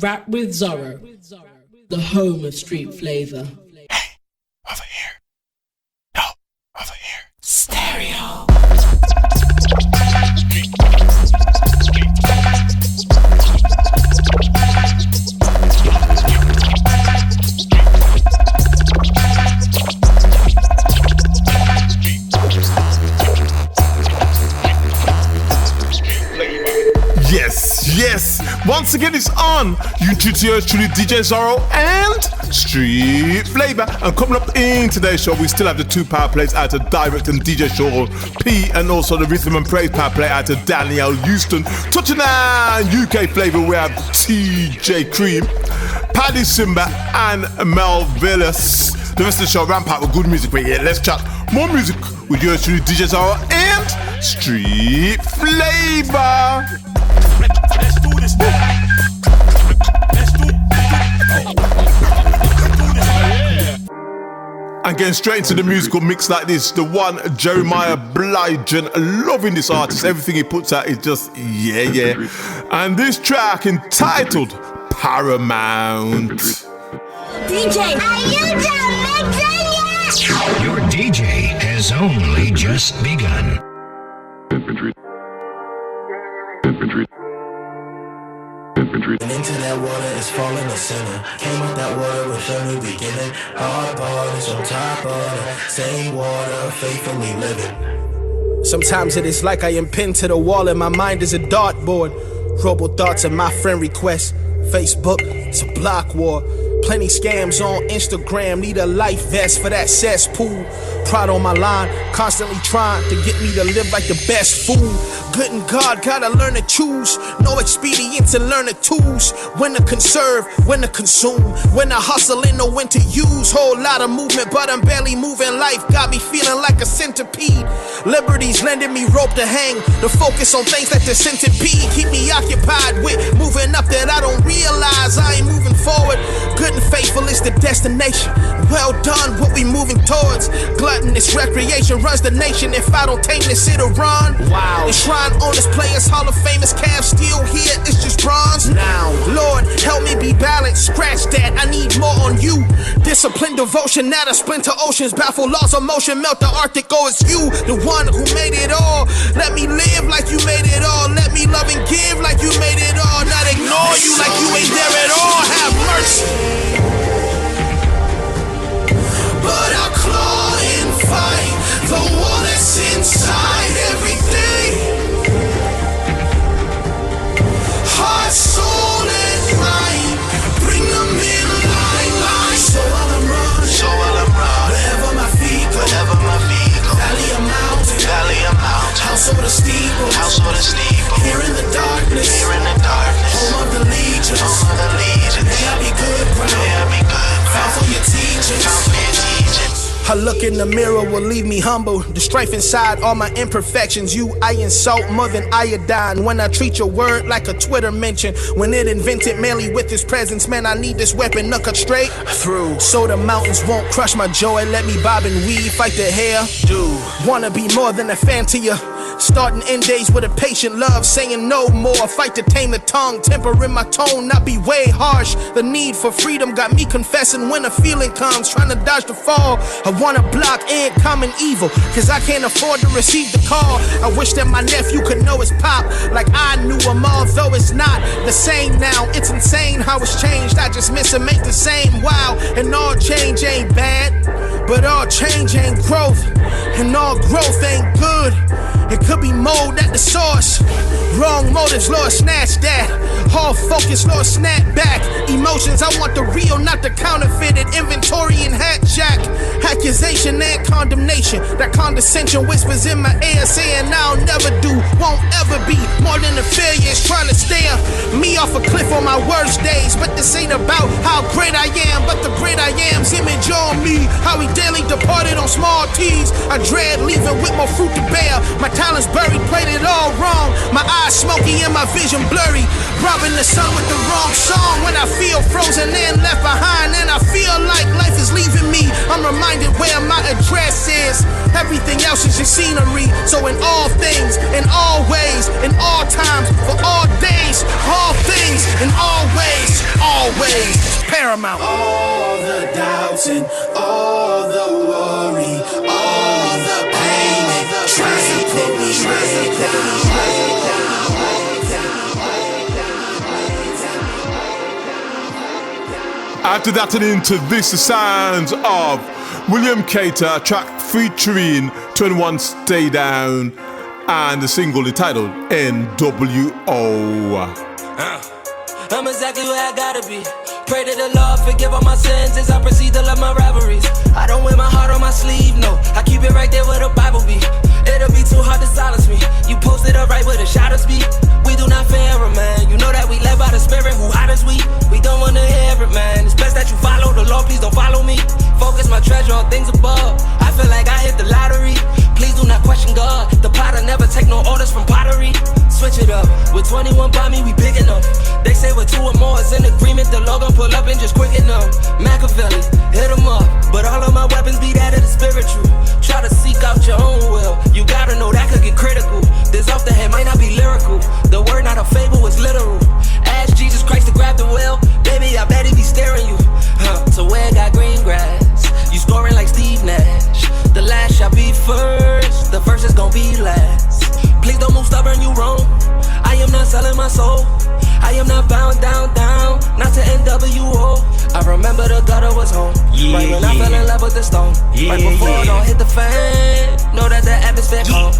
Rap with Zorro, the home of street flavor. Hey, over here. No, over here. Stereo. Yes, once again it's on. You tune to yours truly, DJ Zorro and Street Flava. And coming up in today's show, we still have the 2 power plays out of Direct and DJ Shaw P, and also the Rhythm and Praise power play out of Danielle Houston. Touching on UK flavor, we have TJ Cream, Paddy Simba and Mel Villas. The rest of the show ramp out with good music, but yeah, let's chat more music with yours truly, DJ Zorro and Street Flava. Let's do this now. Let's do And getting straight into the musical mix like this, the one Jeremiah Blygen, loving this artist. Everything he puts out is just yeah. And this track entitled Paramount. DJ, are you done mixing yet? Your DJ has only just begun. And into that water is falling a sinner. Came up that water with a new beginning. Hard borders on top of the same water, faithfully living. Sometimes it is like I am pinned to the wall and my mind is a dartboard. Robo thoughts and my friend requests. Facebook, it's a block war. Plenty scams on Instagram. Need a life vest for that cesspool. Pride on my line, constantly trying to get me to live like the best fool. Good and God, gotta learn to choose. No expedience and learn the tools. When to conserve, when to consume. When to hustle and know when to use. Whole lot of movement, but I'm barely moving. Life got me feeling like a centipede. Liberty's lending me rope to hang. To focus on things like the centipede. Keep me occupied with moving up that I don't realize I ain't moving forward. Good and faithful is the destination. Well done, what we moving towards. Gluttonous recreation runs the nation. If I don't tame this, it'll run. Wow. Enshrined on this players, Hall of Famous Cavs still here. It's just bronze. Now, Lord, help me be balanced. Scratch that, I need more on you. Discipline, devotion, not a splinter oceans. Baffle laws of motion, melt the Arctic. Oh, it's you, the one who made it all. Let me live like you made it all. Let me love and give like you made it all. Not ignore you like you ain't there at all. Have mercy. But I'll claw and fight the war that's inside everything. Heart, soul, and mind, bring them in line. So I'll run, wherever my feet go. Valley of mountain, house over the steeple. Here in the darkness, home of the legions. May I be good ground, found for your teachings. I look in the mirror will leave me humble. The strife inside all my imperfections. You I insult more than iodine. When I treat your word like a Twitter mention. When it invented merely with its presence. Man, I need this weapon to cut straight through. So the mountains won't crush my joy. Let me bob and weave, fight the hair. Do wanna be more than a fan to you. Starting end days with a patient love. Saying no more, fight to tame the tongue. Tempering my tone, not be way harsh. The need for freedom got me confessing when a feeling comes. Trying to dodge the fall. I wanna block incoming evil, cause I can't afford to receive the call. I wish that my nephew could know his pop like I knew him, although it's not the same now. It's insane how it's changed. I just miss and make the same. Wow, and all change ain't bad, but all change ain't growth, and all growth ain't good. It could be mold at the source. Wrong motives, Lord, snatch that. All focus, Lord, snap back. Emotions, I want the real, not the counterfeited. Inventory and hat jack. Accusation and condemnation. That condescension whispers in my ear, saying I'll never do, won't ever be more than a failure. It's trying to stare me off a cliff on my worst days. But this ain't about how great I am, but the great I am's image on me. How he daily departed on small teas. I dread leaving with more fruit to bear. My talents buried, played it all wrong. My eyes smoky and my vision blurry. Robbing the sun with the wrong song. When I feel frozen and left behind, and I feel like life is leaving me, I'm reminded where my address is. Everything else is just scenery. So in all things, in all ways, in all times, for all days, all things, in all ways. always Paramount. All the doubts and all the worry, all the pain that tries to put me way down. After that and into this, the sounds of William Cater, track featuring 21 Stay Down, and the single entitled NWO. I'm exactly where I gotta be. Pray to the Lord, forgive all my sins as I proceed to love my rivalries. I don't wear my heart on my sleeve, no. I keep it right there where the Bible be. It'll be too hard to silence me. You posted up right where the shadows be. We do not fear it, man. You know that we led by the Spirit who hide us we. We don't wanna hear it, man. It's best that you follow the Lord, please don't follow me. Focus my treasure on things above. I feel like I hit the lottery. Please do not question God. The potter never take no orders from pottery. Switch it up. With 21 by me, we big enough. They say with 2 or more is in agreement. The Lord gon' pull up and just quicken them. Machiavelli, hit 'em up. But all of my weapons be that of the spiritual. Try to seek out your own will. You gotta know that could get critical. This off the head might not be lyrical. The word not a fable, it's literal. Ask Jesus Christ to grab the wheel. Baby, I bet he be staring you. So where got green grass? You scoring like Steve Nash. The last shall be first. The first is gon' be last. Please don't move stubborn, you wrong. I am not selling my soul. I am not bound down, not to NWO. I remember the gutter was home. Right when I fell in love with the stone. Right before it all hit the fan. Know that the atmosphere cold.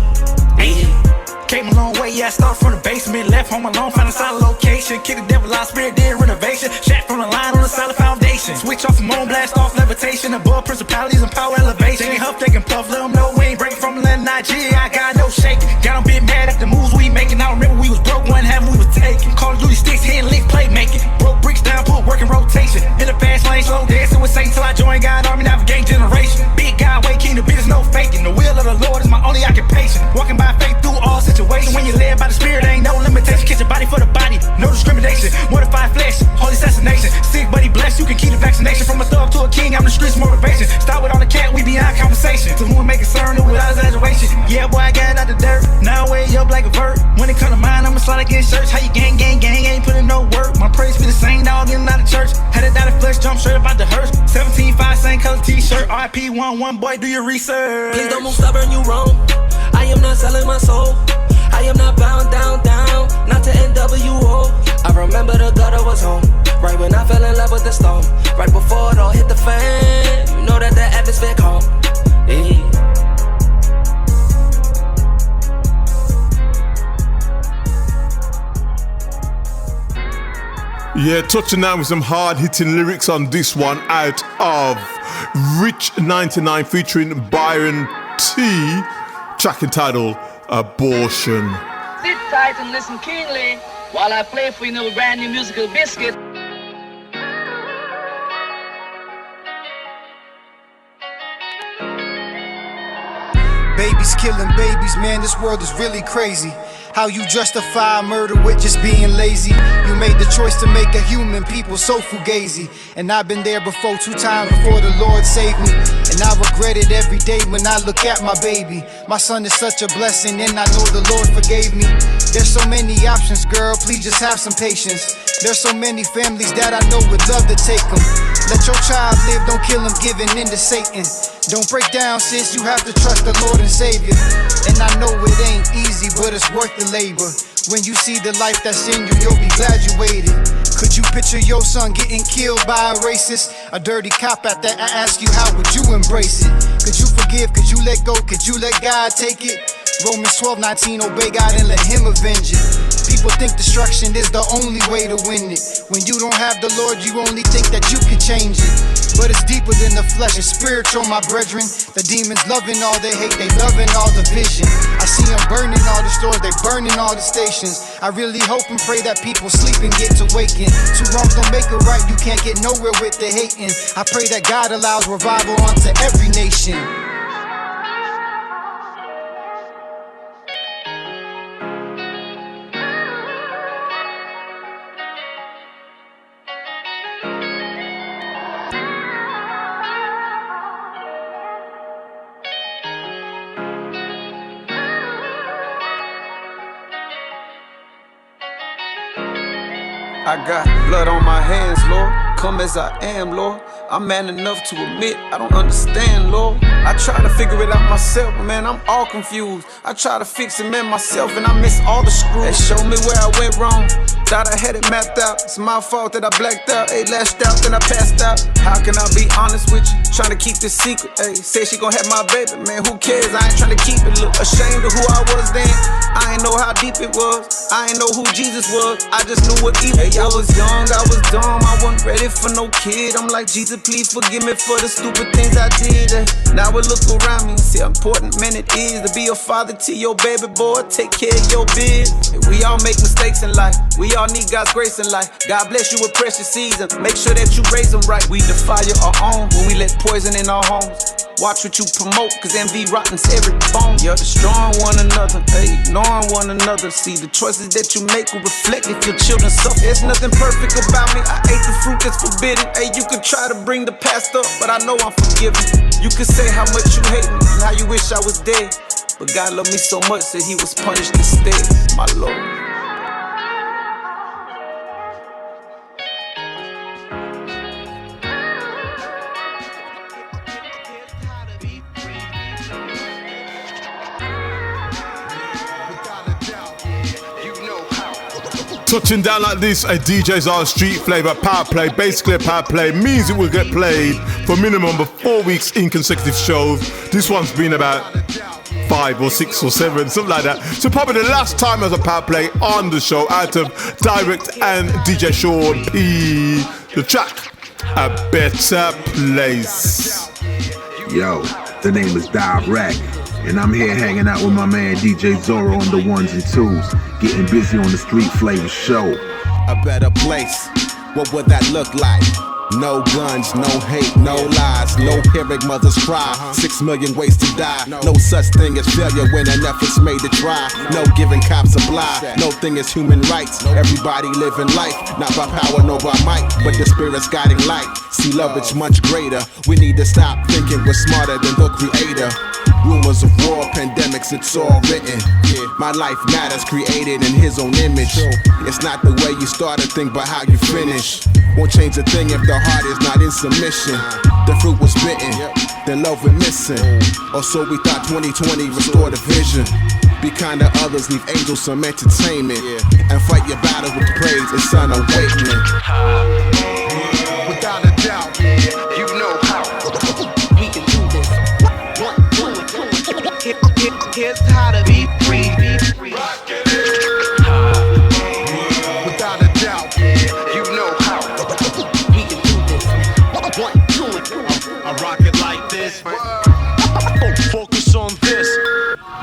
Came a long way, yeah, I started from the basement. Left home alone, found a solid location. Kick the devil out, spirit did renovation. Shack from the line on a solid foundation. Switch off from on, blast off levitation. Above principalities and power elevation. They ain't huff, they can puff, let them know we ain't breaking from the Nigeria. I got no shaking. Got them bit mad at the moves we making. I remember we was broke, one half we was taking. Call of Duty sticks, hand lick, play making. Broke bricks down, put work in rotation. In the fast lane, slow dancing with Satan till I joined God Army, navigate generation. Big guy, way king, the business, no faking. The will of the Lord is my only occupation. Walking by faith through all situations. When you're led by the Spirit, ain't no limitation. Catch your body for the body, no discrimination. Mortified flesh, holy assassination. Sick but he blessed, you can keep the vaccination. From a thug to a king, I'm the streets motivation. Start with on the cat, we beyond conversation. To whom make it certain without exaggeration. Yeah, boy, I got out the dirt. Now I way up like a vert. When it come to mine, I'ma slide against shirts. How you gang, ain't putting no work. My praise be the same dog getting out of church. Had it out of flesh, jump straight up out the hearse. 17.5, same color t-shirt. RIP 1-1, boy, do your research. Please don't move stubborn, you wrong. I am not selling my soul. I am not bound down, not to NWO. I remember the gutter was home. Right when I fell in love with the stone. Right before it all hit the fan. You know that the atmosphere calm. Hey. Yeah, touching down with some hard-hitting lyrics on this one out of Rich 99 featuring Byron T. Track entitled Abortion. Sit tight and listen keenly while I play for you a brand new musical biscuit. Babies killing babies, man, this world is really crazy. How you justify murder with just being lazy. You made the choice to make a human people so fugazi. And I've been there before, 2 times before the Lord saved me. And I regret it every day when I look at my baby. My son is such a blessing and I know the Lord forgave me. There's so many options, girl, please just have some patience. There's so many families that I know would love to take them. Let your child live, don't kill him giving in to Satan. Don't break down, sis, you have to trust the Lord and Savior. And I know it ain't easy, but it's worth the labor. When you see the life that's in you, you'll be glad you waited. Could you picture your son getting killed by a racist? A dirty cop at that, I ask you, how would you embrace it? Could you forgive, could you let go, could you let God take it? Romans 12:19, obey God and let him avenge it. People think destruction is the only way to win it. When you don't have the Lord, you only think that you can change it. But it's deeper than the flesh, it's spiritual, my brethren. The demons loving all they hate, they loving all the vision. I see them burning all the stores, they burning all the stations. I really hope and pray that people sleep and get to waking. 2 wrongs don't make it right, you can't get nowhere with the hating. I pray that God allows revival onto every nation. I got blood on my hands, Lord. Come as I am, Lord. I'm man enough to admit I don't understand, Lord. I try to figure it out myself, but man, I'm all confused. I try to fix it, man, myself, and I miss all the screws. They showed me where I went wrong. Thought I had it mapped out. It's my fault that I blacked out. Hey, lashed out, then I passed out. How can I be honest with you? Trying to keep this secret. Hey, say she gon' have my baby, man, who cares? I ain't trying to keep it. Look, ashamed of who I was then. I ain't know how deep it was. I ain't know who Jesus was. I just knew what evil was. I was young, I was dumb. I wasn't ready for no kid. I'm like, Jesus, please forgive me for the stupid things I did. Now I look around me and see how important, man, it is to be a father to your baby boy. Take care of your biz. We all make mistakes in life. We all need God's grace in life. God bless you with precious seeds and make sure that you raise them right. We defy our own when we let poison in our homes. Watch what you promote, cause envy rottens every bone. You're destroying one another, ignoring one another. See, the choices that you make will reflect if your children suffer. There's nothing perfect about me. I ate the fruit that's forbidden. Hey, you could try to bring the past up, but I know I'm forgiven. You could say how much you hate me and how you wish I was dead, but God loved me so much that he was punished instead, my Lord. Touching down like this, a DJ's our street flavor power play. Basically, a power play means it will get played for minimum of 4 weeks in consecutive shows. This one's been about 5 or 6 or 7, something like that. So probably the last time as a power play on the show out of Direct and DJ Sean P. The track, A Better Place. Yo, the name is Direct, and I'm here hanging out with my man DJ Zorro on the ones and twos, getting busy on the Street Flavor show. A better place, what would that look like? No guns, no hate, no lies, no hearing mothers cry. 6 million ways to die. No such thing as failure when an effort's made to try. No giving cops a lie. No thing is human rights. Everybody living life, not by power nor by might, but the spirit's guiding light. See, love is much greater. We need to stop thinking we're smarter than the creator. Rumors of war, pandemics, it's all written. My life matters, created in his own image. It's not the way you start a thing, but how you finish. Won't change a thing if the heart is not in submission. The fruit was bitten, then love we're missing. Or so we thought 2020 restored the vision. Be kind to others, leave angels some entertainment. And fight your battle with praise, it's an awakening. Without a doubt, you know how. We can do this. Here's how to be free. Without a doubt, you know how. We can do this. I rock it like this. Focus on this.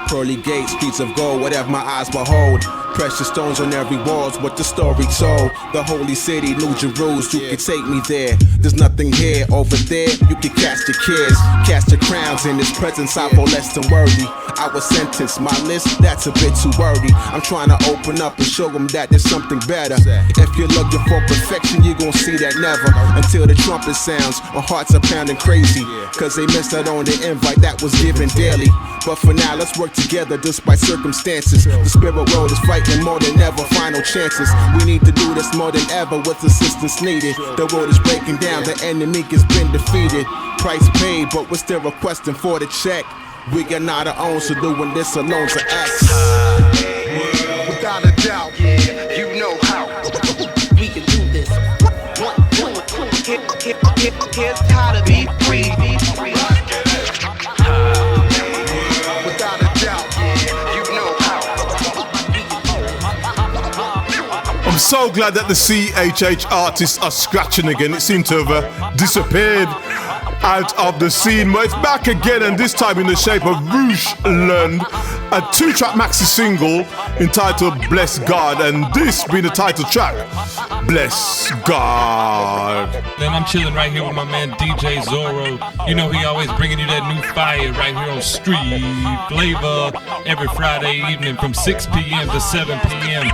Pearly gates, streets of gold, whatever my eyes behold. Precious stones on every wall's what the story told. The holy city, New Jerusalem, you can take me there. There's nothing here, over there, you can cast your cares. Cast your crowns in his presence, I fall less than worthy. I was sentenced, my list, that's a bit too wordy. I'm trying to open up and show them that there's something better. If you're looking for perfection, you're gonna see that never. Until the trumpet sounds, our hearts are pounding crazy. Cause they missed out on the invite that was given daily. But for now, let's work together despite circumstances. The spirit world is fighting more than ever, final chances. We need to do this more than ever with assistance needed. The world is breaking down, the enemy has been defeated. Price paid, but we're still requesting for the check. We are not our own, so doing this alone's an act. Without a doubt, you know how. We can do this. Here's how to be free. Without a doubt, you know how. I'm so glad that the CHH artists are scratching again. It seemed to have disappeared out of the scene, but it's back again, and this time in the shape of Rouge Lund, a 2-track maxi single entitled Bless God, and this being the title track, Bless God. Then I'm chilling right here with my man DJ Zorro. You know he always bringing you that new fire right here on Street Flava every Friday evening from 6 p.m. to 7 p.m.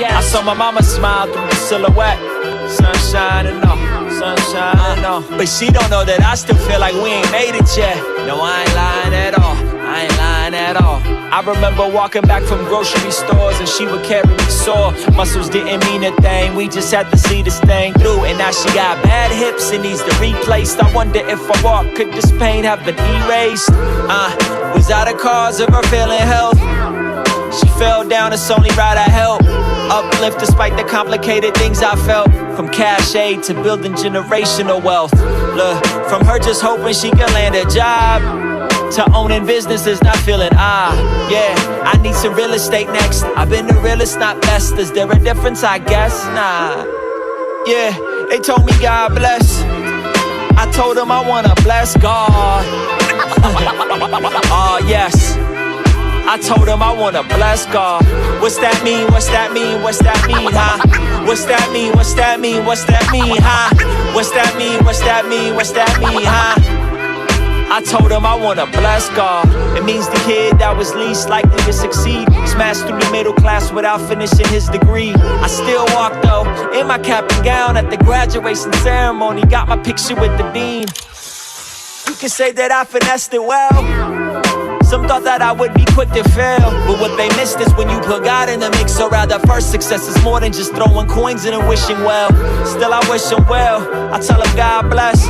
I saw my mama smile through the silhouette. Sunshine and all, sunshine and all. But she don't know that I still feel like we ain't made it yet. No, I ain't lying at all, I ain't lying at all. I remember walking back from grocery stores and she would carry me sore. Muscles didn't mean a thing, we just had to see this thing through. And now she got bad hips and needs to replaced. I wonder if I walk, could this pain have been erased? Was that a cause of her failing health? She fell down, it's only right I help. Uplift despite the complicated things I felt. From cash aid to building generational wealth. Look, from her just hoping she could land a job to owning businesses, not feeling yeah, I need some real estate next. I've been the realest, not best. Is there a difference? I guess, nah. Yeah, they told me God bless. I told them I wanna bless God. Oh yes, I told them I wanna bless God. What's that mean? What's that mean? What's that mean, huh? What's that mean? What's that mean? What's that mean, huh? What's that mean? What's that mean? What's that mean, huh? I told him I wanna bless God. It means the kid that was least likely to succeed smashed through the middle class without finishing his degree. I still walk though, in my cap and gown at the graduation ceremony. Got my picture with the dean. You can say that I finessed it well. Some thought that I would be quick to fail, but what they missed is when you put God in the mix. Or rather, first success is more than just throwing coins in and wishing well. Still I wish him well, I tell him God bless.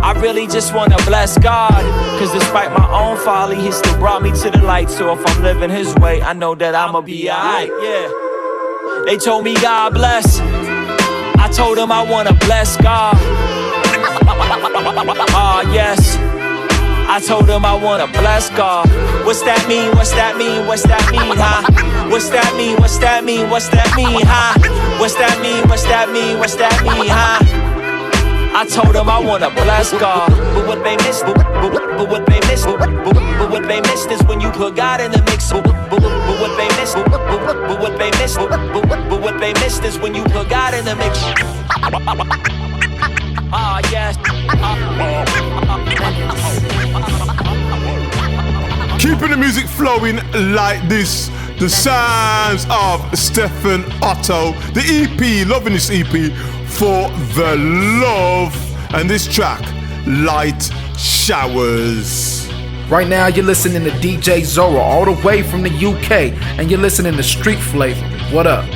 I really just wanna bless God, cause despite my own folly, he still brought me to the light. So if I'm living his way, I know that I'ma be alright, yeah. They told me God bless, I told them I wanna bless God. Yes, I told them I wanna bless God. What's that mean? What's that mean? What's that mean, huh? What's that mean? What's that mean? What's that mean, huh? What's that mean? What's that mean? What's that mean, huh? I told them I wanna bless God, but what they missed, but what they missed, but what they missed is when you put God in the mix. But what they missed, but what they missed, but what they missed is when you put God in the mix. Yes. Keeping the music flowing like this. The sounds of Stephen Otto, the EP, loving this EP, For the Love, and this track, Light Showers. Right now you're listening to DJ Zorro all the way from the UK, and you're listening to Street Flava. What up?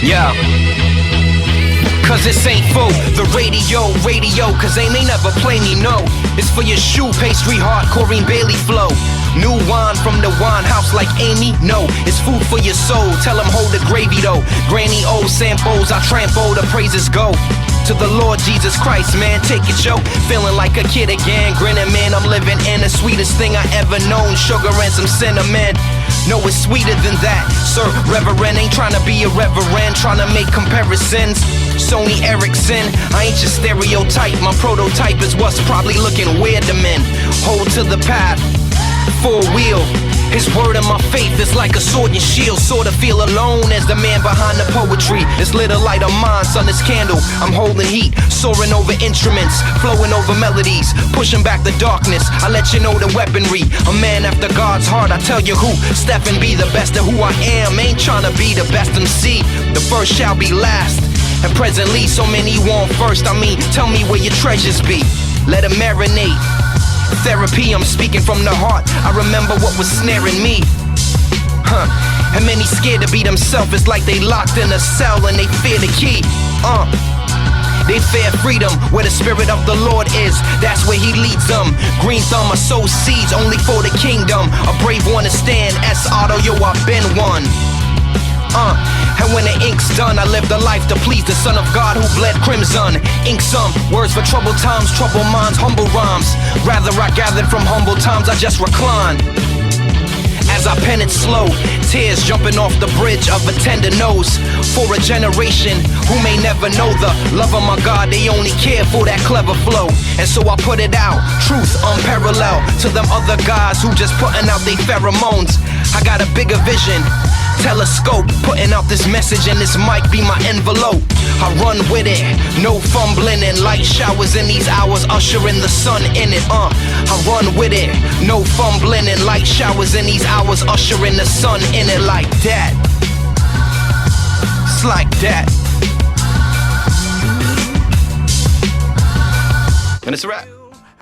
Yeah. Cause this ain't for the radio, cause they may never play me, no. It's for your shoe, pastry, heart, Corrine Bailey flow. New wine from the wine house like Amy, no. It's food for your soul, tell them hold the gravy though. Granny old samples, I trample, the praises go to the Lord Jesus Christ, man, take it, yo. Feeling like a kid again, grinning, man, I'm living in the sweetest thing I ever known. Sugar and some cinnamon, no, it's sweeter than that. Sir, Reverend, ain't trying to be a reverend, trying to make comparisons. Sony Ericsson, I ain't your stereotype. My prototype is what's probably looking weird to men. Hold to the path, full wheel. His word and my faith is like a sword and shield. Sorta feel alone as the man behind the poetry. This little light of mine, sun, this candle. I'm holding heat, soaring over instruments, flowing over melodies, pushing back the darkness. I let you know the weaponry. A man after God's heart, I tell you who. Step and be the best of who I am. Ain't trying to be the best MC. The first shall be last. And presently, so many want first. I mean, tell me where your treasures be. Let them marinate. Therapy, I'm speaking from the heart. I remember what was snaring me. And many scared to be themselves. It's like they locked in a cell and they fear the key. They fear freedom, where the spirit of the Lord is. That's where he leads them. Green thumb, I sow seeds only for the kingdom. A brave one to stand. S. Otto, yo, I've been one. And when the ink's done, I live the life to please the Son of God who bled crimson. Ink some words for troubled times, troubled minds, humble rhymes. Rather I gathered from humble times, I just recline. As I pen it slow, tears jumping off the bridge of a tender nose. For a generation who may never know the love of my God, they only care for that clever flow. And so I put it out, truth unparalleled, to them other guys who just putting out they pheromones. I got a bigger vision, telescope, putting out this message, and this might be my envelope. I run with it, no fumbling, and light showers in these hours, ushering the sun in it. I run with it, no fumbling, and light showers in these hours, ushering the sun in it like that. It's like that. And it's a wrap.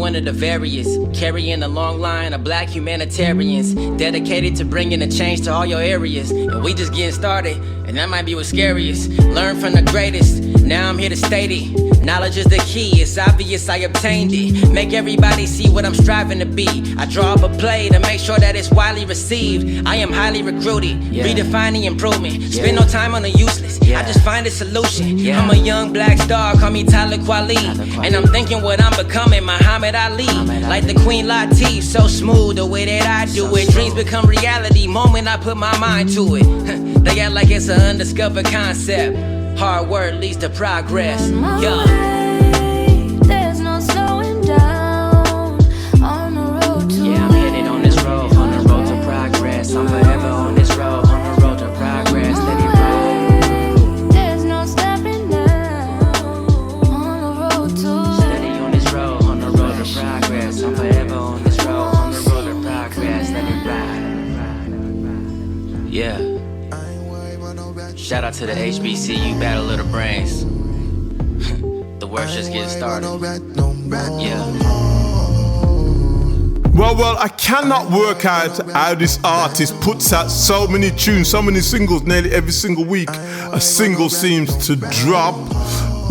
one of the various, carrying a long line of black humanitarians, dedicated to bringing a change to all your areas. And we just getting started, and that might be what's scariest. Learn from the greatest, now I'm here to state it. Knowledge is the key, it's obvious I obtained it. Make everybody see what I'm striving to be. I draw up a play to make sure that it's widely received. I am highly recruited, redefining improvement. Spend no time on the useless, I just find a solution. I'm a young black star, call me Tyler Kweli. And I'm thinking what I'm becoming, Muhammad Ali. Like the Queen Latifah, so smooth the way that I do it. Dreams become reality, moment I put my mind to it. They act like it's an undiscovered concept. Hard work leads to progress. There's no slowing down on the road to I'm headed on this road, on the road to progress. I'm forever on this road, on the road to progress. Let it ride. There's no stopping now on the road to steady on this road, on the road to progress. I'm forever on this road, on the road to progress. Let it ride. Yeah. Shout out to the HBCU Battle of the Brains. The work's just getting started. Well, I cannot work out how this artist puts out so many tunes, so many singles, nearly every single week. A single seems to drop.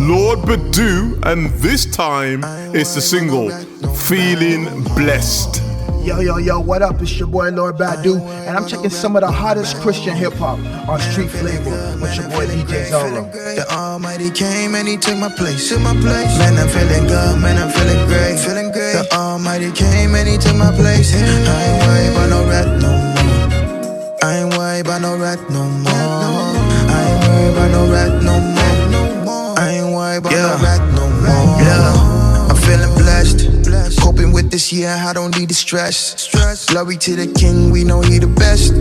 Lord but do, and this time it's the single Feeling Blessed. Yo, what up? It's your boy Lord Badu, and I'm checking some of the hottest Christian hip-hop on Street Flavor with your boy DJ Zorro. The Almighty came and He took my place. Man, I'm feeling good, man, I'm feeling great. The Almighty came and He took my place. I ain't worried about no rat no more. I ain't worried about no rat no more. I ain't worried about no rat no more. I ain't worried about no rat no more. I'm feeling blessed. Coping with this year, I don't need the stress. Glory to the King, we know He the best.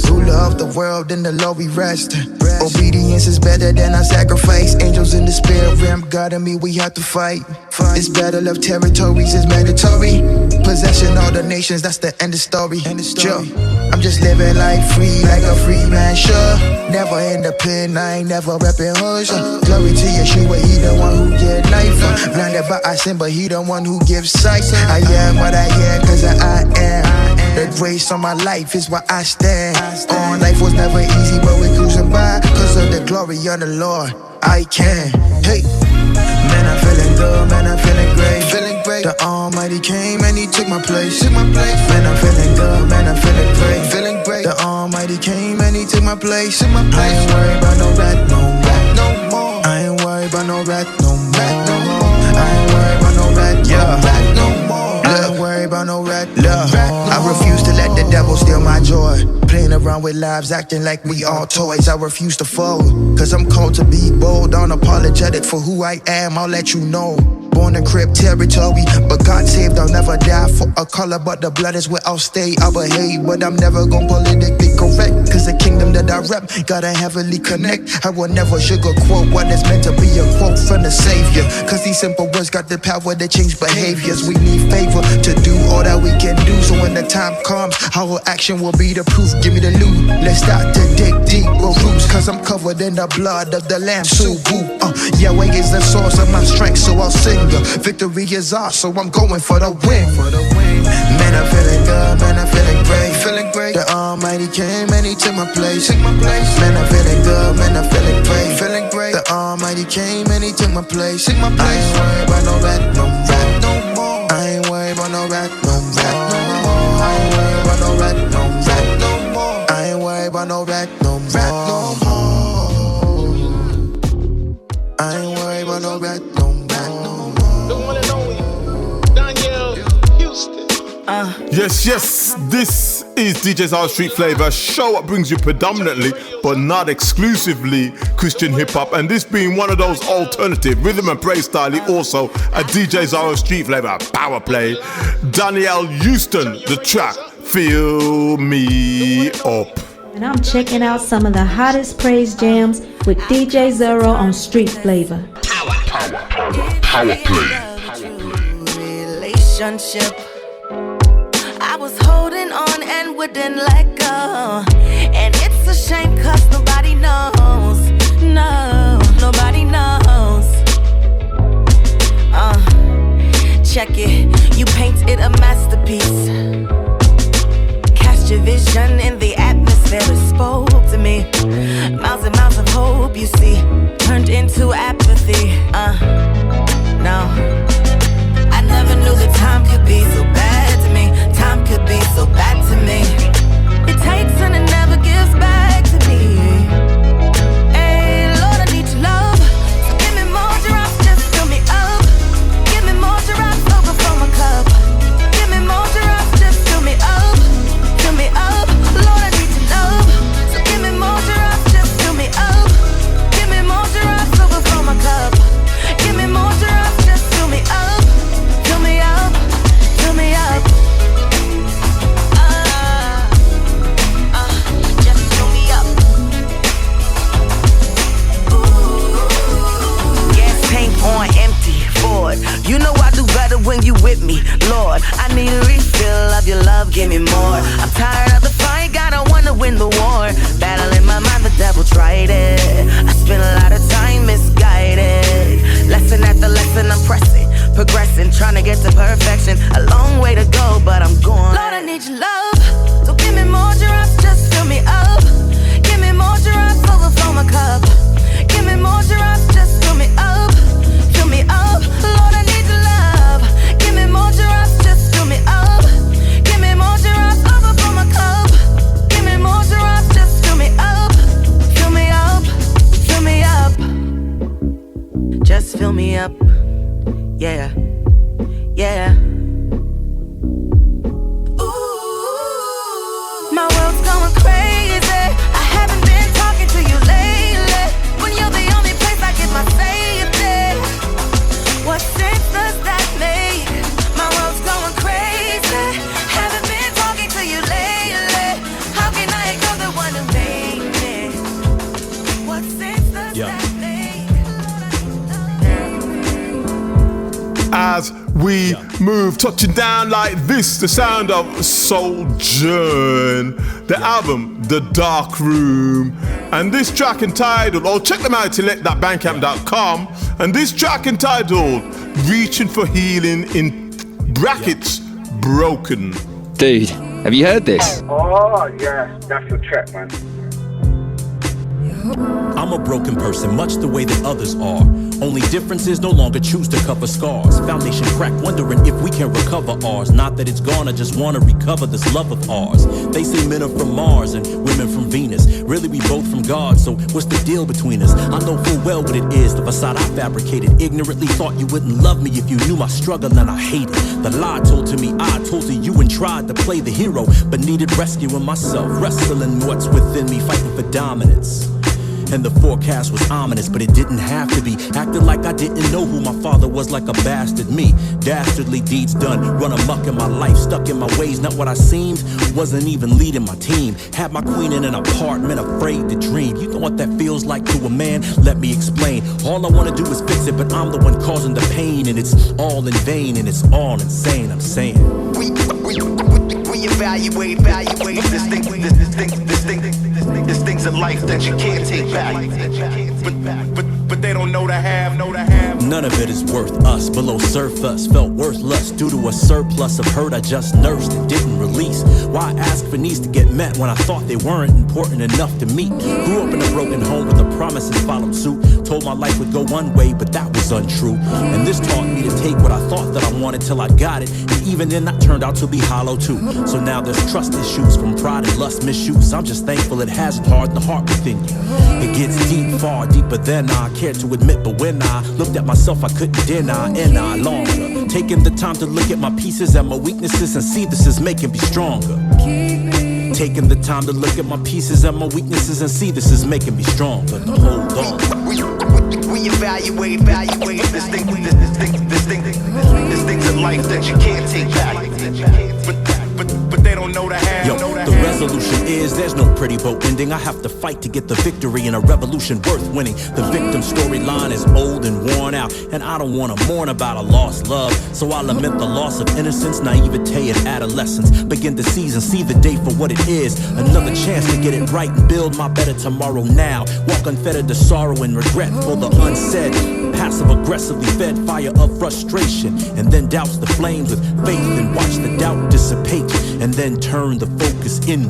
Ruler of the world, in the Lord we rest. Obedience is better than our sacrifice. Angels in the spirit realm, God and me, we have to fight. This battle of territories is mandatory. Possession all the nations, that's the end of story. I'm just living life free, like a free man, sure. Never in the pen, I ain't never reppin' hush. Glory to Yeshua, He the one who get life. Blinded by our sin, but He the one who gives sight. I am what I am, cause I am. The grace on my life is why I stand. On life was never easy, but we're cruising by. Cause of the glory of the Lord, I can. Hey, man, I'm feeling good, man, I'm feeling great. The Almighty came and He took my place. Man, I'm feeling good, man, I'm feeling great. The Almighty came and He took my place. I ain't worried about no rat no more. I ain't worried about no rat no more. I ain't worried about no rat no more. I ain't worried about no rat. I refuse to let the devil steal my joy. Playing around with lives, acting like we all toys. I refuse to fold, cause I'm called to be bold. Unapologetic for who I am, I'll let you know. Born in crib territory, but God saved, I'll never die for a color, but the blood is where I'll stay. I'll behave, but I'm never gon' politically correct, cause the kingdom that I rep gotta heavily connect. I will never sugarcoat what is meant to be a quote from the Savior, cause these simple words got the power to change behaviors. We need favor to do all that we can do, so when the time comes, our action will be the proof. Give me the loot, let's start to dig deep roots, cause I'm covered in the blood of the Lamb. So Yahweh is the source of my strength, so I'll sing. Victory is ours, so I'm going for the win. Man, I'm feeling good, man, I'm feeling great. The Almighty came and He took my place. Man, I'm feeling good, man, I'm feeling great. The Almighty came and He took my place. I ain't worried about no rat no more. I ain't worried about no rat no more. I ain't worried about no rat no more. I ain't worried about no rat no more. I ain't worried about no rat no more. Yes, this is DJ Zorro Street Flavor, show that brings you predominantly, but not exclusively, Christian hip-hop, and this being one of those alternative rhythm and praise style, also a DJ Zorro Street Flavor power play. Danielle Houston, the track, Fill Me Up. And I'm checking out some of the hottest praise jams with DJ Zorro on Street Flavor. Power play. Relationship. I was holding on and wouldn't let go, and it's a shame cause nobody knows. No, nobody knows. Check it. You painted a masterpiece. Cast your vision in the atmosphere. It spoke to me. Miles and miles of hope, you see, turned into apathy. No, I never knew that time could be so bad to me. Time could be so bad to me. It takes and it never gives back to me. Hey, Lord, I need your love. So give me more drops, just fill me up. Give me more drops, overflow my cup. Give me more drops, just fill me up. Fill me up, Lord, I need your love. So give me more drops, just fill me up. Give me more drops, overflow my cup. Give me more drops, just fill me up. Fill me up, fill me up. Just fill me up. Gas tank on empty, Ford. You know I do better when you with me, Lord. I need a refill of your love, give me more. I'm tired of the fight, gotta wanna win the war. Battle in my mind, the devil tried it. I spent a lot of time misguided. Lesson after lesson, I'm pressing, progressing, trying to get to perfection. A long way to go, but I'm going. Lord, I need your love. So give me more drops, just fill me up. Give me more drops, overflow my cup. Give me more drops, just fill me up. Fill me up, Lord, I need your love. Give me more drops, just fill me up. Give me more drops, overflow my cup. Give me more drops, just fill me up. Fill me up, fill me up. Just fill me up, yeah, yeah. My world's going crazy. I haven't been talking to you lately. When you're the only place I get my safety. What sense does that make? My world's going crazy. Haven't been talking to you lately. How can I ignore the one who made me? What sense does that make? As we move, touching down like this, the sound of Sojourn, the album The Dark Room, and this track entitled, or check them out select.bandcamp.com, and this track entitled Reaching for Healing, in brackets, Broken. Dude, have you heard this? Oh yeah, that's the track, man. I'm a broken person, much the way that others are. Only difference is no longer choose to cover scars. Foundation cracked, wondering if we can recover ours. Not that it's gone, I just wanna recover this love of ours. They say men are from Mars and women from Venus. Really we both from God, so what's the deal between us? I know full well what it is, the facade I fabricated. Ignorantly thought you wouldn't love me if you knew my struggle and I hate it. The lie told to me, I told to you and tried to play the hero, but needed rescuing myself, wrestling what's within me, fighting for dominance. And the forecast was ominous, but it didn't have to be. Acting like I didn't know who my father was, like a bastard me. Dastardly deeds done, run amok in my life, stuck in my ways, not what I seemed. Wasn't even leading my team. Had my queen in an apartment, afraid to dream. You know what that feels like to a man? Let me explain. All I wanna do is fix it, but I'm the one causing the pain. And it's all in vain, and it's all insane, I'm saying. We evaluate this things in life that you can't take back. But they don't know to have, None of it is worth us. Below surface, felt worthless due to a surplus of hurt I just nursed and didn't release. Why ask for needs to get met when I thought they weren't important enough to meet? Grew up in a broken home where the promises followed suit. Told my life would go one way, but that was untrue. And this taught me to take what I thought that I wanted till I got it. And even then that turned out to be hollow too. So now there's trust issues from pride and lust misuse. I'm just thankful it hasn't hardened the heart within you. It gets deep, far deeper than I care to admit. But when I looked at myself, I couldn't deny, and I longer. Taking the time to look at my pieces and my weaknesses and see this is making me stronger. Taking the time to look at my pieces and my weaknesses and see this is making me stronger. Now hold on. We evaluate this things in life that you can't take back. But they don't know to have. Yo, the Resolution is there's no pretty boat ending. I have to fight to get the victory in a revolution worth winning. The victim storyline is old and worn out, and I don't want to mourn about a lost love. So I lament the loss of innocence, naivete, and adolescence. Begin to seize and see the day for what it is. Another chance to get it right and build my better tomorrow now. Walk unfettered to sorrow and regret for the unsaid. Passive aggressively fed fire of frustration, and then douse the flames with faith and watch the doubt dissipate, and then turn the focus inward.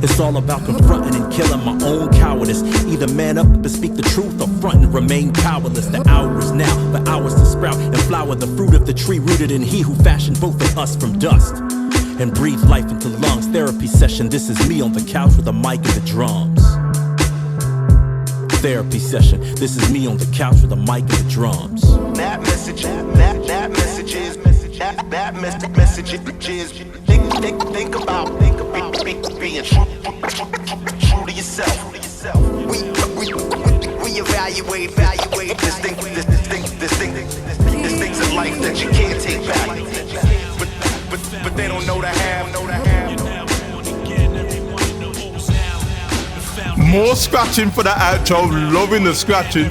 It's all about confronting and killing my own cowardice. Either man up and speak the truth, or front and remain powerless. The hour is now for hours to sprout and flower the fruit of the tree rooted in He who fashioned both of us from dust and breathe life into lungs. Therapy session, this is me on the couch with a mic and the drums. Therapy session, this is me on the couch with a mic and the drums. That message is think about being true to yourself. We evaluate this things in life that you can't take back. But they don't know the have. More scratching for the outro, loving the scratching.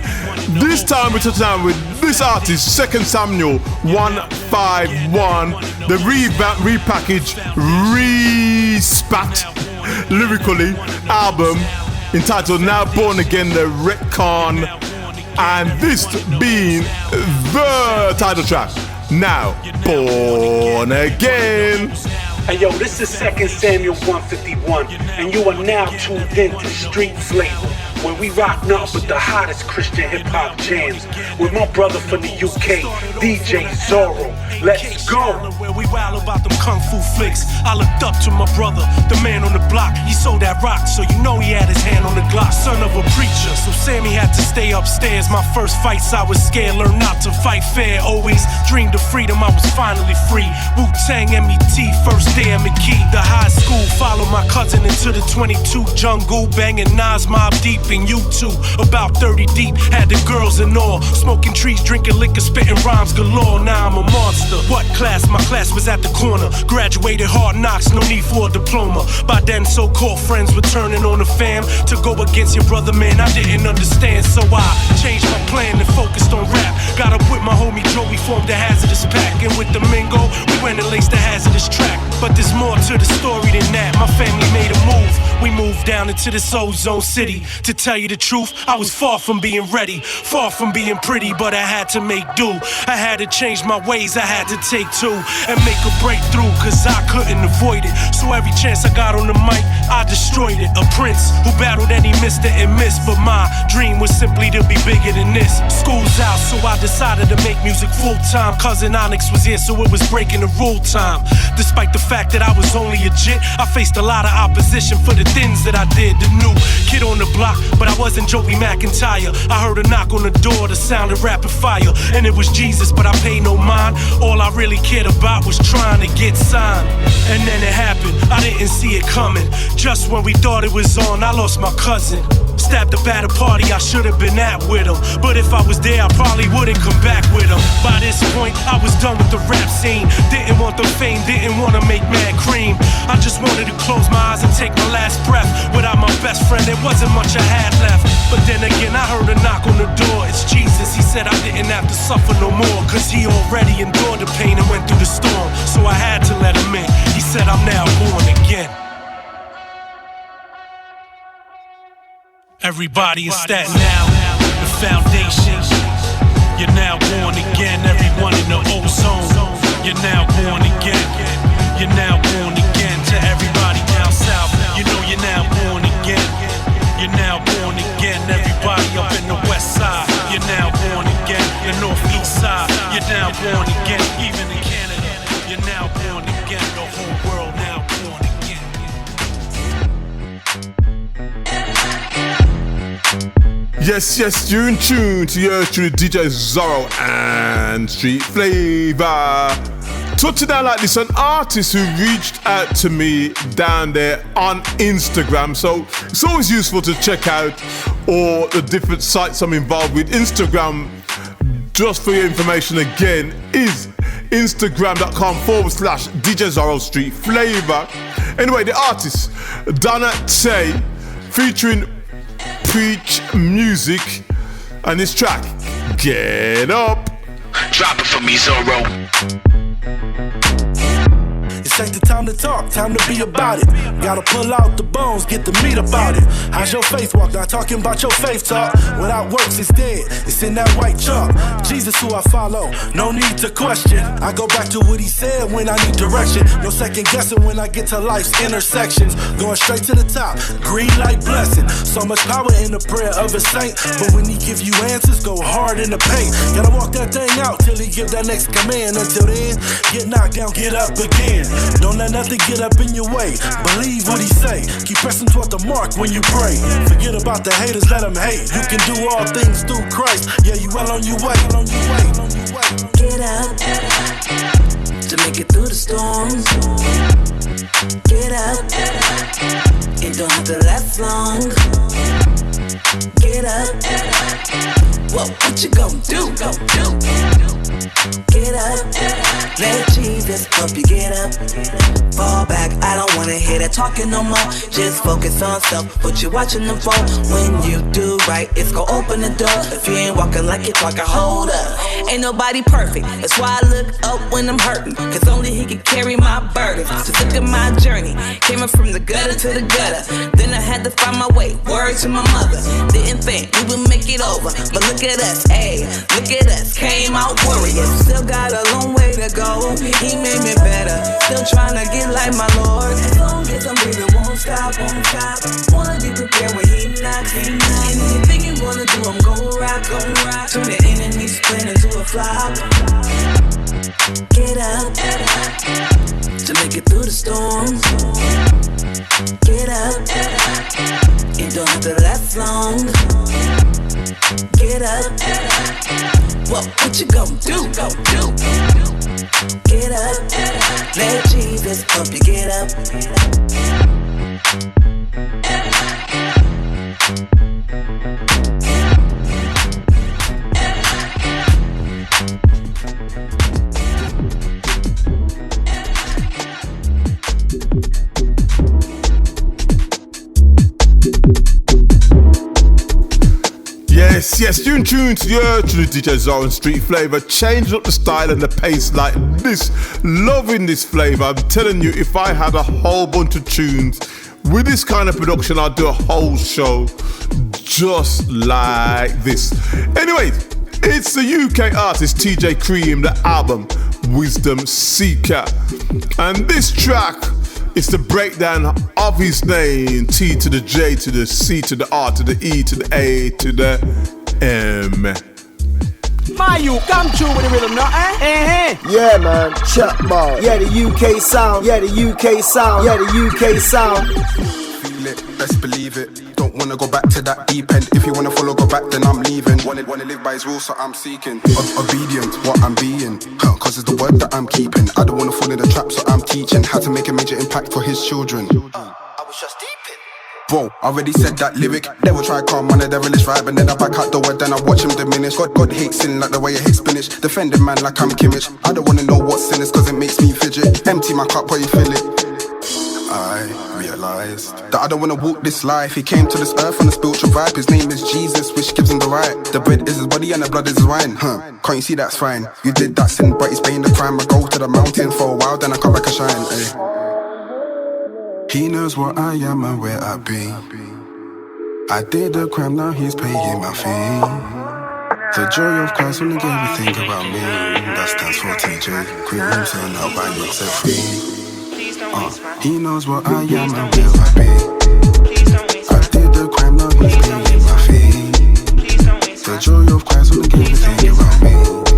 This time we're touching down with this artist, 2 Samuel 151, the revamp, repackaged, respat lyrically album entitled Now Born Again, the Retcon, and this being the title track, Now Born Again. Hey yo, this is 2 Samuel 151, and you are now tuned in to Street Flavor, where we rock nothing but the hottest Christian hip-hop jams with my brother from the UK, DJ Zorro. Let's go! Where we wild about them kung fu flicks. I looked up to my brother, the man on the block. He sold that rock, so you know he had his hand on the Glock. Son of a preacher, so Sammy had to stay upstairs. My first fights, I was scared, learned not to fight fair. Always dreamed of freedom, I was finally free. Wu-Tang, MET, first day at McKee. The high school, followed my cousin into the 22 jungle, banging Nas, Mob Deep, and U2. About 30 deep, had the girls and all. Smoking trees, drinking liquor, spitting rhymes galore. Now I'm a monster. What class? My class was at the corner. Graduated hard knocks, no need for a diploma. By then, so-called friends were turning on the fam. To go against your brother, man, I didn't understand. So I changed my plan and focused on rap. Got up with my homie Joe, we formed a hazardous pack. And with the Mingo, we went and laced the hazardous track. But there's more to the story than that. My family made a move. We moved down into this ozone city. To tell you the truth, I was far from being ready, far from being pretty, but I had to make do. I had to change my ways, I had to take two and make a breakthrough, cause I couldn't avoid it. So every chance I got on the mic, I destroyed it. A prince who battled and he missed it and missed, but my dream was simply to be bigger than this. School's out, so I decided to make music full time. Cousin Onyx was here, so it was breaking the rule time. Despite the fact that I was only a jit, I faced a lot of opposition for the things that I did. The new kid on the block, but I wasn't Joey McIntyre. I heard a knock on the door, the sound of rapid fire, and it was Jesus, but I paid no mind. All I really cared about was trying to get signed. And then it happened, I didn't see it coming. Just when we thought it was on, I lost my cousin. Stabbed up at a party I should have been at with him, but if I was there I probably wouldn't come back with him. By this point I was done with the rap scene. Didn't want the fame, didn't want to make mad cream. I just wanted to close my eyes and take my last breath. Without my best friend there wasn't much I had left. But then again I heard a knock on the door. It's Jesus, he said I didn't have to suffer no more, cause he already endured the pain and went through the storm. So I had to let him in. He said I'm now born again. Everybody in Staten now, the foundation. You're now born again. Everyone in the ozone. You're now born again. You're now born again. To everybody down south, you know you're now born again. You're now born again. Everybody up in the west side, you're now born again. The northeast side, you're now born again. Even in Canada, you're now born again. The whole world now born again. Yes, you're in tune to your true DJ Zorro and Street Flava. Touching down like this, an artist who reached out to me down there on Instagram. So it's always useful to check out all the different sites I'm involved with. Instagram, just for your information again, is Instagram.com/DJ Zorro Street Flava. Anyway, the artist Donna Tay featuring Preach Music and this track, Get Up. Drop it for me, Zorro. This ain't the time to talk, time to be about it. Gotta pull out the bones, get the meat about it. How's your faith walk? Not talking about your faith talk. Without works, it's dead. It's in that white chalk. Jesus who I follow, no need to question. I go back to what he said when I need direction. No second guessing when I get to life's intersections. Going straight to the top, green light blessing. So much power in the prayer of a saint. But when he give you answers, go hard in the paint. Gotta walk that thing out till he give that next command. Until then, get knocked down, get up again. Don't let nothing get up in your way. Believe what he say. Keep pressing toward the mark when you pray. Forget about the haters, let them hate. You can do all things through Christ. Yeah, you well on your way. Get up to make it through the storms. Get up, it don't have to last long. Get up, what you gon' do? Get up, let Jesus help you get up. Fall back, I don't wanna hear that talking no more. Just focus on self, what you watching them for. When you do right, it's gon' open the door. If you ain't walking like you're talking, hold up. Ain't nobody perfect, that's why I look up when I'm hurting. Cause only he can carry my burdens. So look at my journey, came up from the gutter to the gutter. Then I had to find my way, word to my mother. Didn't think we would make it over, but look at us, ayy, look at us, came out warriors. Still got a long way to go, he made me better. Still tryna get like my Lord. As long as I'm breathing, won't stop. Wanna be prepared when he knocks. Anything you wanna do, I'm gon' rock. Turn the enemy's plan into a flop. Get up to make it through the storms. Get up, it don't have to last long. Get up, what you gon' do? Get up, let Jesus help you get up. Yes, you're in tune to the original DJ Zorro and Street Flava, changing up the style and the pace like this. Loving this flavor. I'm telling you, if I had a whole bunch of tunes with this kind of production, I'd do a whole show just like this. Anyway, it's the UK artist TJ Cream, the album Wisdom Seeker. And this track is the breakdown of his name, T to the J to the C to the R to the E to the A to the M. My you come true with the rhythm, no? Yeah, man, Chuck Ball. Yeah, the UK sound. Yeah, the UK sound. Yeah, the UK sound. Feel it, best believe it. Don't wanna go back to that deep end. If you wanna follow, go back, then I'm leaving. Wanna live by his rules, so I'm seeking obedient, what I'm being. Cause it's the word that I'm keeping. I don't wanna fall in the trap, so I'm teaching how to make a major impact for his children. I was just deep in. Bro, already said that lyric. They will try calm on a devilish vibe, and then I back out the word, then I watch him diminish. God hates sin like the way I hate spinach. Defending man like I'm Kimmich. I don't wanna know what sin is, cause it makes me fidget. Empty my cup while you fill it. I realized that I don't wanna walk this life. He came to this earth on a spiritual vibe. His name is Jesus, which gives him the right. The bread is his body and the blood is his wine. Can't you see that's fine? You did that sin, but he's paying the crime. I go to the mountain for a while, then I come back and shine. He knows what I am and where I be. I did the crime, now he's paying my fee. The joy of Christ will get everything about me. That stands for TJ. Quit him, so now by yourself free. He knows what I am and where I be. I did the crime, now he's paying my fee. The joy of Christ will get everything around me.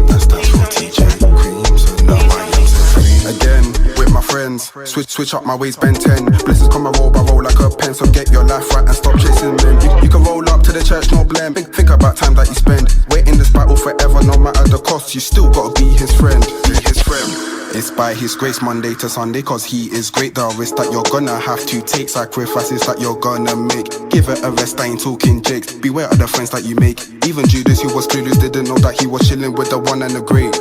That stands for TJ Cream, so now I am set free. Again, with my friends, switch up my ways, bend 10. Blessings come and roll by roll like a pen. So get your life right and stop chasing men. You can roll up to the church, no blame. Think about time that you spend. Wait in this battle forever, no matter the cost. You still gotta be his friend. Be his friend. It's by his grace Monday to Sunday, cause he is great. The risk that you're gonna have to take, sacrifices that you're gonna make. Give it a rest, I ain't talking jakes. Beware of the friends that you make. Even Judas, who was clueless, didn't know that he was chilling with the one and the great.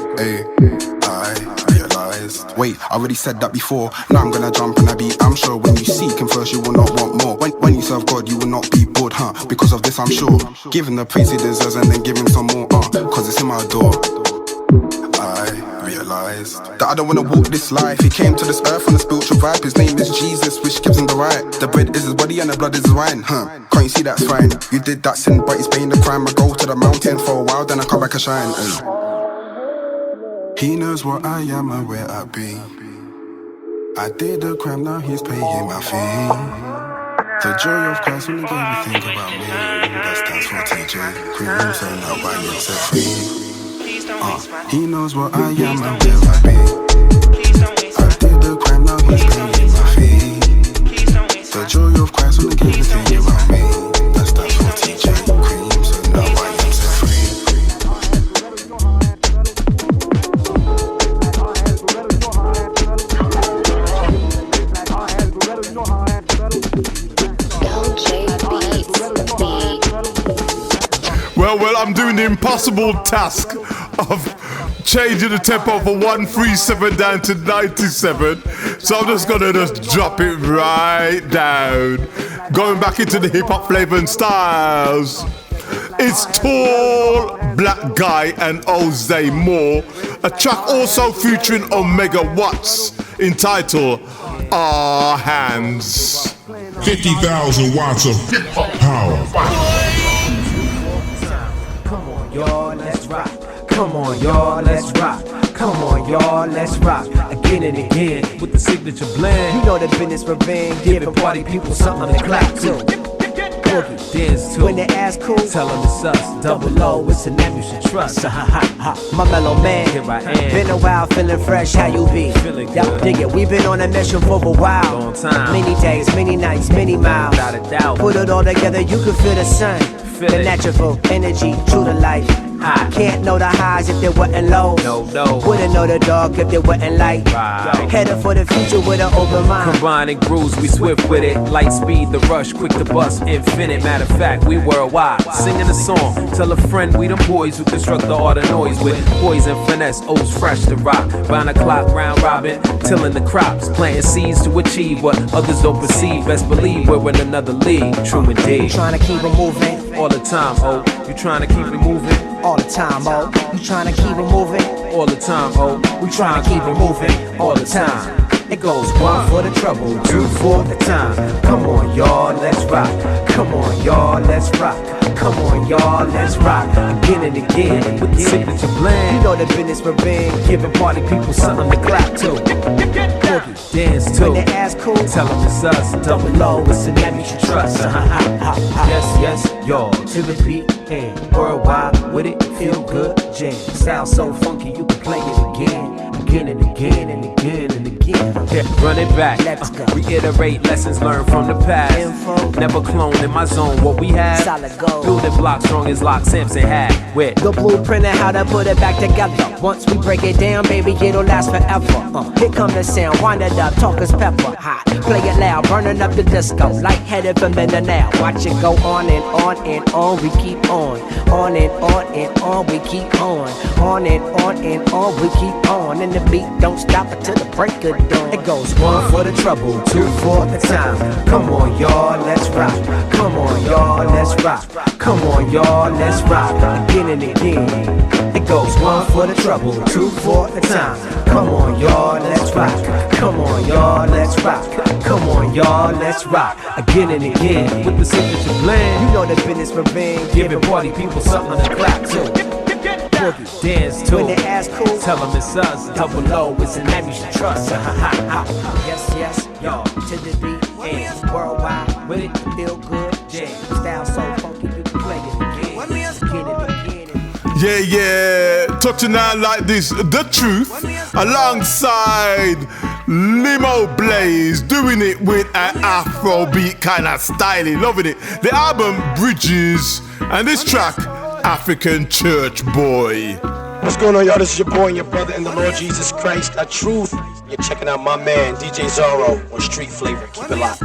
Ay, I realize realized. Wait, I already said that before. Now I'm gonna jump on a beat. I'm sure when you seek him first, you will not want more. When you serve God, you will not be bored, huh? Because of this, I'm sure. Give him the praise he deserves and then give him some more, cause it's in my door. I realized that I don't wanna walk this life. He came to this earth on a spiritual vibe. His name is Jesus, which gives him the right. The bread is his body and the blood is his wine, huh? Can't you see that's fine? You did that sin, but he's paying the crime. I go to the mountain for a while, then I come back and shine. He knows what I am and where I be. I did the crime, now he's paying my fee. The joy of Christ will make everything about me. That stands for TJ Cream, so now I am set free. He knows what I am and where I be. I did the crime, now he's paying my fee. The joy of Christ will make everything about me. That stands for TJ Cream, so now I am set free. Well, I'm doing the impossible task of changing the tempo from 137 down to 97. So I'm just gonna drop it right down. Going back into the hip-hop flavor and styles. It's Tall Black Guy and Jose Moore. A track also featuring Omega Watts entitled Our Hands. 50,000 watts of hip-hop power. Come on, y'all, let's rock. Come on, y'all, let's rock. Come on, y'all, let's rock. Again and again with the signature blend. You know the business we're in. Giving party people something to clap to. Boogie, dance to. When they ask cool, tell them it's us. Double O, it's a name you should trust. My mellow man, here I am. Been a while, feeling fresh, how you be? Feeling good. Y'all dig it, we've been on a mission for a while. Long time. Many days, many nights, many miles. Without a doubt. Put it all together, you can feel the sun. The natural energy, true to life. I can't know the highs if they wasn't low. No. Wouldn't know the dark if they wasn't light. Right. Headed for the future with an open mind. Combining grooves, we swift with it. Light speed, the rush, quick to bust, infinite. Matter of fact, we worldwide. Singing a song, tell a friend we the boys who construct the art of noise with poise and finesse. O's fresh to rock. Round the clock, round robin, tilling the crops, planting seeds to achieve what others don't perceive. Best believe we're in another league. True indeed. Trying to keep it moving all the time, oh. You trying to keep it moving all the time, oh. You trying to keep it moving all the time, oh. We trying to keep it moving all the time. It goes one for the trouble, two for the time. Come on, y'all, let's rock. Come on, y'all, let's rock. Come on, y'all, let's rock. Again and again with the signature blend. You know the business we're in. Giving party people something to clap to. Boogie, dance to. When they ask cool, tell them it's us. Double O, it's a name you should trust. Yes, y'all, to the beat and worldwide with it, feel good jam. Sound so funky, you can play it again. Again and again and again and again. Yeah, run it back. Let's go. Reiterate lessons learned from the past. Info. Never clone in my zone what we had. Solid gold. Building blocks strong as Lock Sampson had. With the blueprint and how to put it back together. Once we break it down, baby, it'll last forever. Here come the sound, wind it up, talk is pepper hot. Play it loud, burning up the disco. Lightheaded from then to now. Watch it go on and on and on. We keep on. On and on and on. We keep on. On and on and on. We keep on. And the beat don't stop until the break of dawn. It goes one for the trouble, two for the time. Come on, y'all, let's rock. Come on, y'all, let's rock. Come on, y'all, let's rock. Again and again. It goes one for the trouble, two for the time. Come on, y'all, let's rock. Come on, y'all, let's rock. Come on, y'all, let's rock. Again and again with the signature blend. You know the business we're in. Giving party people something to clap to. Boogie, dance to. When they ask cool, tell them it's us. Double O, it's a name you should trust. Yes, y'all, to the beat and worldwide with it, feel good jam. Style so funky, you can play it again. Again and again. Yeah, touching out like this, The Truth, alongside Limo Blaze, doing it with an Afrobeat kind of styling, loving it. The album Bridges, and this track, African Church Boy. What's going on, y'all? This is your boy and your brother in the Lord Jesus Christ, The Truth. You're checking out my man, DJ Zorro, on Street Flavor. Keep it locked.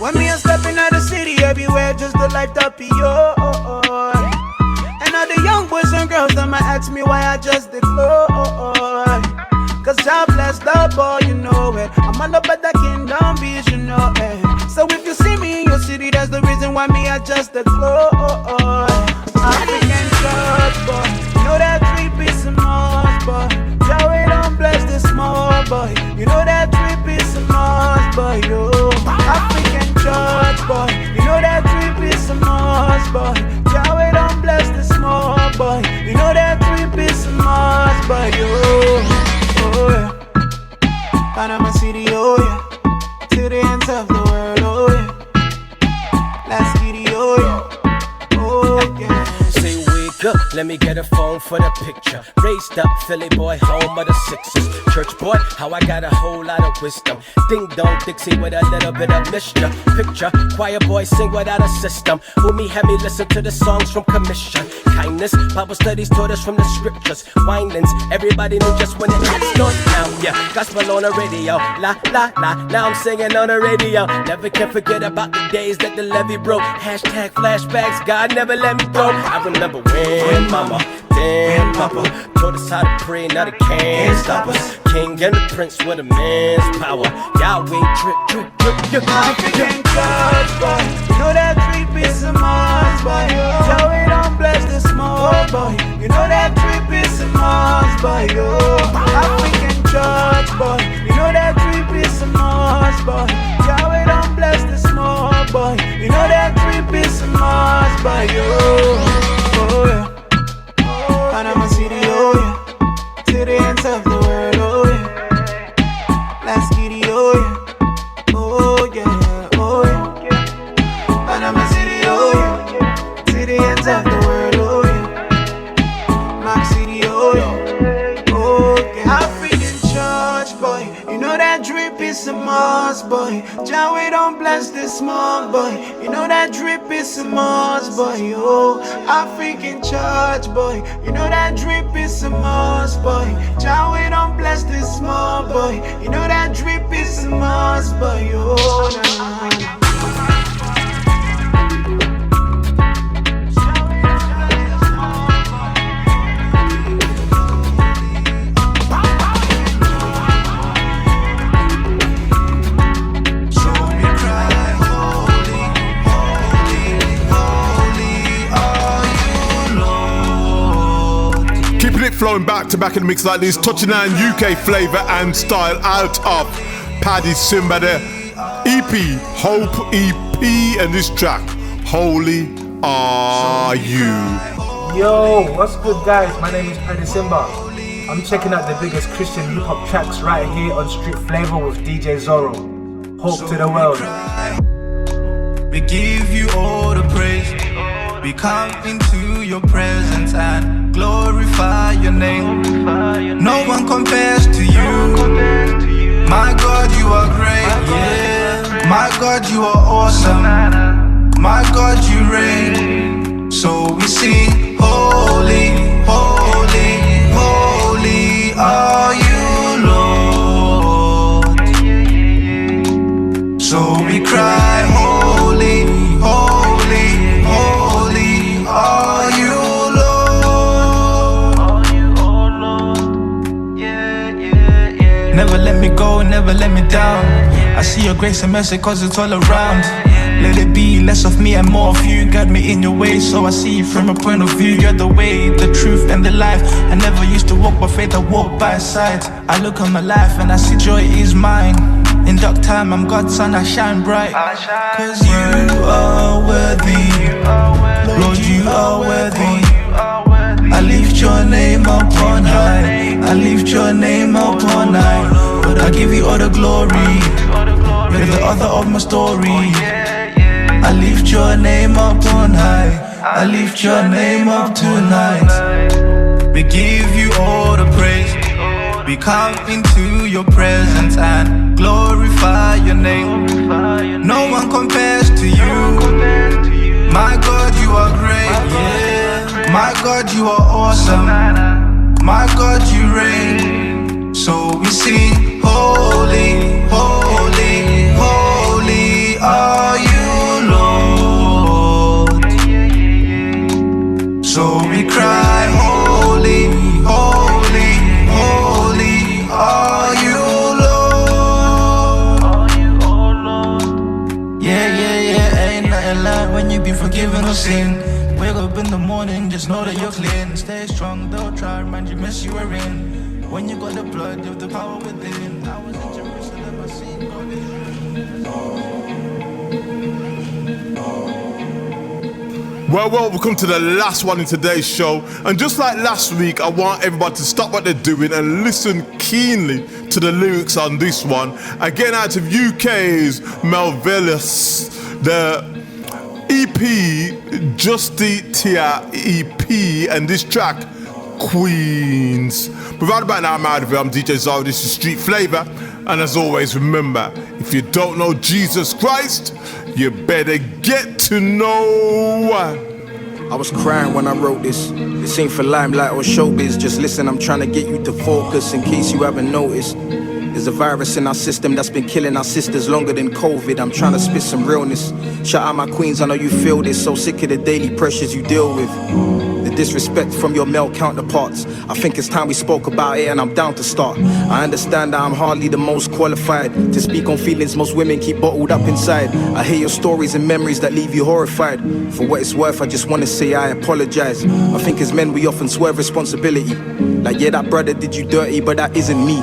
When me a stepping out the city, everywhere just the life that be yours. And all the young boys and girls, them might ask me why I just declare. Cause God bless the boy, you know it. I'm on the better kingdom beach, you know it. So if you see me in your city, that's the reason why me I just declare. African church boy, you know that 3-piece of Mars boy. Joey don't bless the small boy, you know that 3-piece of Mars boy, yo. African church boy, you know that 3-piece of Mars boy. Joey don't bless the small boy, you know that 3-piece of Mars boy, yo. Oh yeah, Panama City, oh yeah, to the ends of the world, oh yeah. Let's get it, oh yeah, oh yeah. Say wake up, let me get a phone for the picture. Raised up, Philly boy, home of the Sixers. Church boy, how I got a whole lot of wisdom. Ding dong Dixie with a little bit of mischief. Picture, choir boy sing without a system. Who me had me listen to the songs from commission. Kindness, Bible studies taught us from the scriptures. Windings, everybody knew just when it hits north now. Yeah, gospel on the radio, la la la. Now I'm singing on the radio. Never can forget about the days that the levee broke. Hashtag flashbacks, God never let me go. I remember when mama, then papa taught us how to pray, now they can't stop us. King and the prince with a man's power. Yahweh drip, drip, drip, drip. African church boy, you know that 3-piece of Mars boy. Joey don't bless the small boy, you know that 3-piece of Mars boy, yo. African church boy, you know that 3-piece of Mars boy. Joey don't bless the small boy, you know that 3-piece of Mars boy, yo. Oh yeah, Panama City, oh yeah, to the ends of the world, oh yeah. Let's get it, oh yeah, oh yeah, oh yeah. Panama City, oh yeah, to the ends of the world, oh yeah. Mac City, oh yeah, oh yeah. African church boy, you know that drip is a Mars boy. Joey don't bless the small boy, you know that drip is a Mars boy, oh. African church boy, you know that drip is a Mars boy. Joey don't bless the small boy, you know that drip is a Mars boy, oh. Nah, nah. Flowing back to back in the mix like this, touching on UK flavour and style out of Paddy Simba, the EP, Hope EP, and this track, Holy Are You. Yo, what's good guys? My name is Paddy Simba. I'm checking out the biggest Christian hip hop tracks right here on Street Flava with DJ Zorro. Hope to the world. We give you all the praise. We come into your presence and glorify your name. No one compares to you. My God, you are great. Yeah. My God, you are awesome. My God, you reign. So we sing, holy, holy, holy are you, Lord. So we cry, holy, holy, holy are you, Lord. Never let me go, never let me down. I see your grace and mercy cause it's all around. Let it be less of me and more of you. Guide me in your way so I see you from a point of view. You're the way, the truth and the life. I never used to walk by faith, I walk by sight. I look on my life and I see joy is mine. In dark time I'm God's son, I shine bright. Cause you are worthy, Lord, you are worthy. I lift your name up on high. I lift your name up on high. But I give you all the glory. You're the author of my story. I lift your name up on high. I lift your name up tonight. We give you all the praise. We come into your presence and glorify your name. No one compares to you. My God, you are great. Yeah. My God, you are awesome. My God, you reign. So we sing, holy, holy, holy are you, Lord. So we cry, holy, forgiven of sin. Wake up in the morning, just know that you're clean. Stay strong, they'll try, remind you mess you were in. When you got the blood, you have the power within. I was in Jerusalem, I seen God is Well, we've come to the last one in today's show. And just like last week, I want everybody to stop what they're doing and listen keenly to the lyrics on this one. Again, out of UK's Melvillis, the EP, Justitia EP, and this track, Queens. But right about now, I'm out of here. I'm DJ Zorro. This is Street Flava. And as always, remember, if you don't know Jesus Christ, you better get to know. I was crying when I wrote this. This ain't for limelight or showbiz. Just listen, I'm trying to get you to focus in case you haven't noticed. There's a virus in our system that's been killing our sisters longer than COVID. I'm trying to spit some realness. Shout out my queens, I know you feel this. So sick of the daily pressures you deal with. The disrespect from your male counterparts. I think it's time we spoke about it and I'm down to start. I understand that I'm hardly the most qualified to speak on feelings most women keep bottled up inside. I hear your stories and memories that leave you horrified. For what it's worth, I just want to say I apologize. I think as men we often swerve responsibility. Like, yeah, that brother did you dirty, but that isn't me.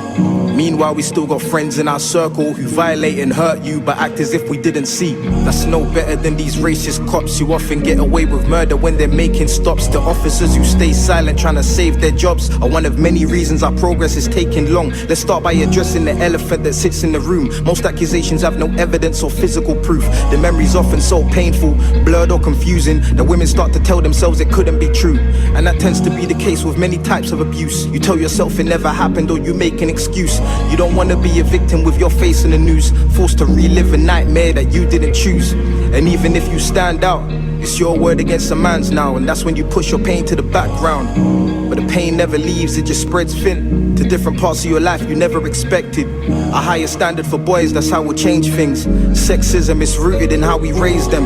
Meanwhile, we still got friends in our circle who violate and hurt you, but act as if we didn't see. That's no better than these racist cops who often get away with murder when they're making stops. The officers who stay silent trying to save their jobs are one of many reasons our progress is taking long. Let's start by addressing the elephant that sits in the room. Most accusations have no evidence or physical proof. The memory's often so painful, blurred or confusing that women start to tell themselves it couldn't be true. And that tends to be the case with many types of abuse. You tell yourself it never happened or you make an excuse. You don't want to be a victim with your face in the news, forced to relive a nightmare that you didn't choose. And even if you stand out, it's your word against a man's now, and that's when you push your pain to the background. But the pain never leaves, it just spreads thin to different parts of your life you never expected. A higher standard for boys, that's how we'll change things. Sexism is rooted in how we raise them.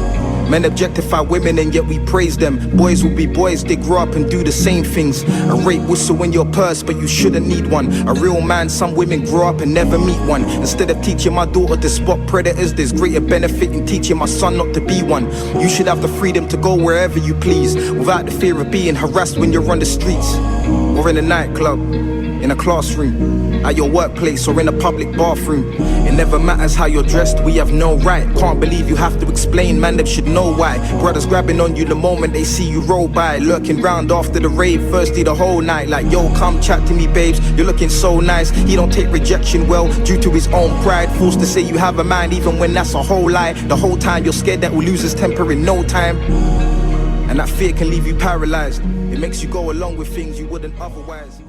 Men objectify women and yet we praise them. Boys will be boys, they grow up and do the same things. A rape whistle in your purse, but you shouldn't need one. A real man, some women grow up and never meet one. Instead of teaching my daughter to spot predators, there's greater benefit in teaching my son not to be one. You should have the freedom to go wherever you please, without the fear of being harassed when you're on the streets, or in a nightclub, in a classroom, at your workplace or in a public bathroom. It never matters how you're dressed, we have no right. Can't believe you have to explain, man, they should know why. Brothers grabbing on you the moment they see you roll by, lurking round after the rave, thirsty the whole night. Like, yo, come chat to me, babes, you're looking so nice. He don't take rejection well, due to his own pride. Forced to say you have a mind, even when that's a whole lie. The whole time you're scared that we'll lose his temper in no time. And that fear can leave you paralyzed. It makes you go along with things you wouldn't otherwise.